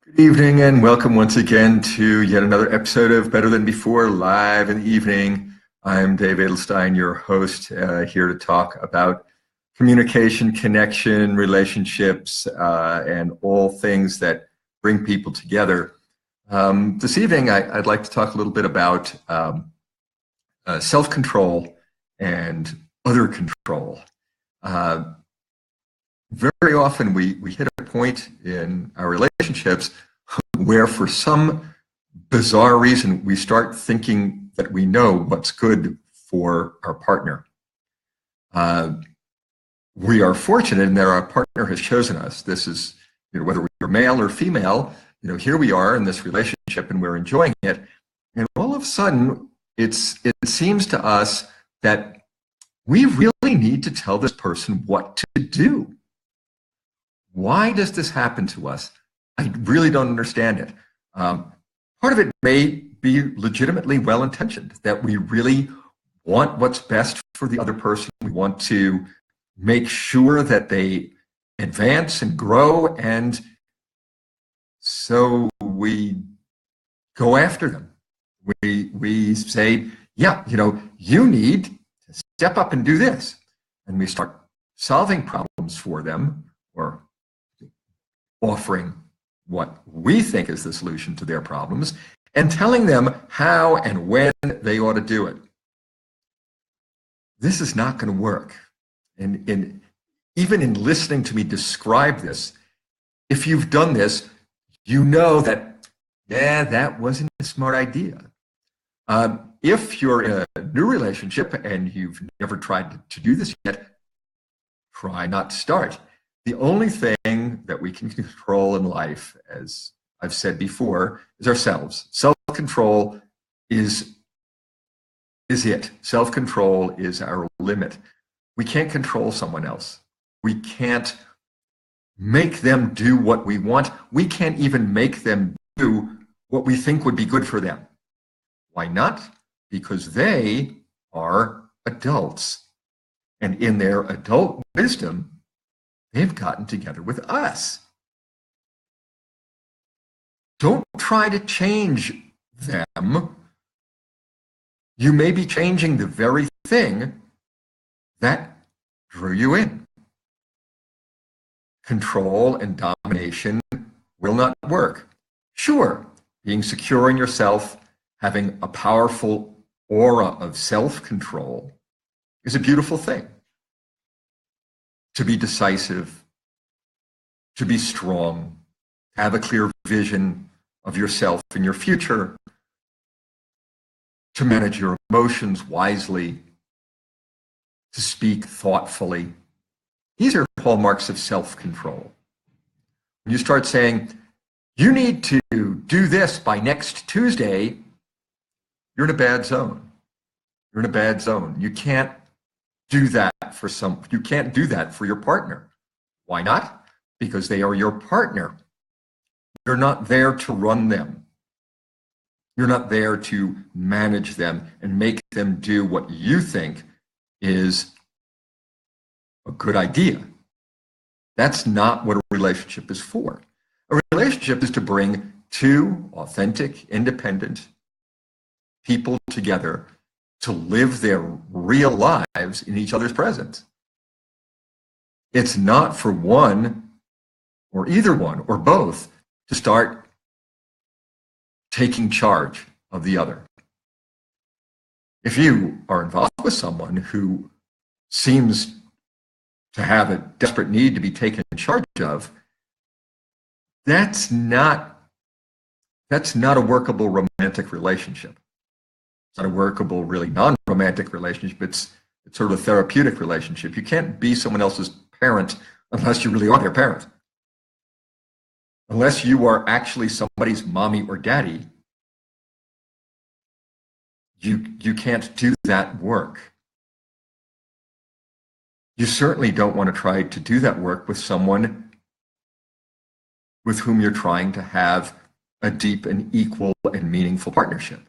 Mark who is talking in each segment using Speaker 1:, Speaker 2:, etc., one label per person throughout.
Speaker 1: Good evening and welcome once again to yet another episode of Better Than Before, live in the evening. I'm Dave Edelstein, your host, here to talk about communication, connection, relationships, and all things that bring people together. This evening, I'd like to talk a little bit about self-control and other control. Very often we hit a point in our relationships where for some bizarre reason we start thinking that we know what's good for our partner. We are fortunate in that our partner has chosen us. This is, whether we're male or female, here we are in this relationship and we're enjoying it. And all of a sudden, it seems to us that we really need to tell this person what to do. Why does this happen to us? I really don't understand it. Part of it may be legitimately well-intentioned, that we really want what's best for the other person. We want to make sure that they advance and grow, and so we go after them. We say, yeah, you need to step up and do this. And we start solving problems for them, or offering what we think is the solution to their problems, and telling them how and when they ought to do it. This is not going to work. And even in listening to me describe this, if you've done this, you know that, that wasn't a smart idea. If you're in a new relationship and you've never tried to do this yet, try not to start. The only thing that we can control in life, as I've said before, is ourselves. Self-control is it. Self-control is our limit. We can't control someone else. We can't make them do what we want. We can't even make them do what we think would be good for them. Why not? Because they are adults. And in their adult wisdom, they've gotten together with us. Don't try to change them. You may be changing the very thing that drew you in. Control and domination will not work. Sure, being secure in yourself, having a powerful aura of self-control is a beautiful thing. To be decisive, to be strong, to have a clear vision of yourself and your future, to manage your emotions wisely, to speak thoughtfully. These are hallmarks of self-control. When you start saying, you need to do this by next Tuesday, you're in a bad zone. You're in a bad zone. You can't do that you can't do that for your partner. Why not? Because they are your partner. You're not there to run them. You're not there to manage them and make them do what you think is a good idea. That's not what a relationship is for. A relationship is to bring two authentic, independent people together to live their real lives in each other's presence. It's not for one, or either one, or both, to start taking charge of the other. If you are involved with someone who seems to have a desperate need to be taken charge of, that's not a workable romantic relationship. It's not a workable, really non-romantic relationship. It's sort of a therapeutic relationship. You can't be someone else's parent unless you really are their parent. Unless you are actually somebody's mommy or daddy, you can't do that work. You certainly don't want to try to do that work with someone with whom you're trying to have a deep and equal and meaningful partnership.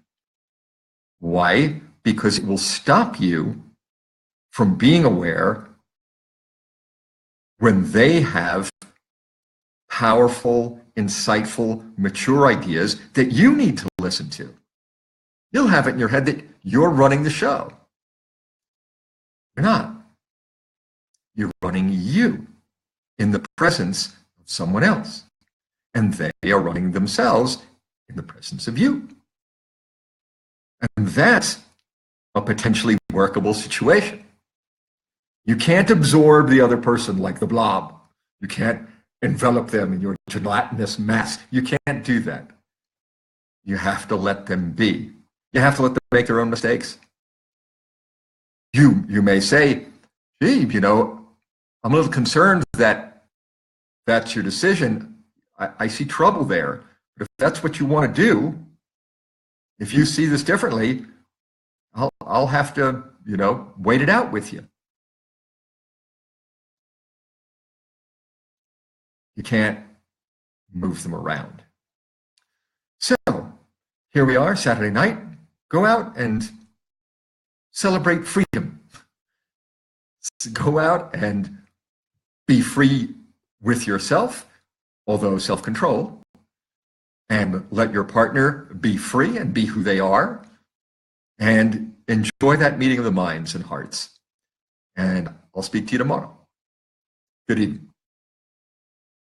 Speaker 1: Why? Because it will stop you from being aware when they have powerful, insightful, mature ideas that you need to listen to. You'll have it in your head that you're running the show. You're not. You're running you in the presence of someone else. And they are running themselves in the presence of you. And that's a potentially workable situation. You can't absorb the other person like the blob. You can't envelop them in your gelatinous mass. You can't do that. You have to let them be. You have to let them make their own mistakes. You may say, gee, you know, I'm a little concerned that that's your decision. I see trouble there. But if that's what you want to do, if you see this differently, I'll have to, you know, wait it out with you. You can't move them around. So here we are, Saturday night. Go out and celebrate freedom. Go out and be free with yourself, although self-control, and let your partner be free and be who they are, and enjoy that meeting of the minds and hearts. And I'll speak to you tomorrow. Good evening.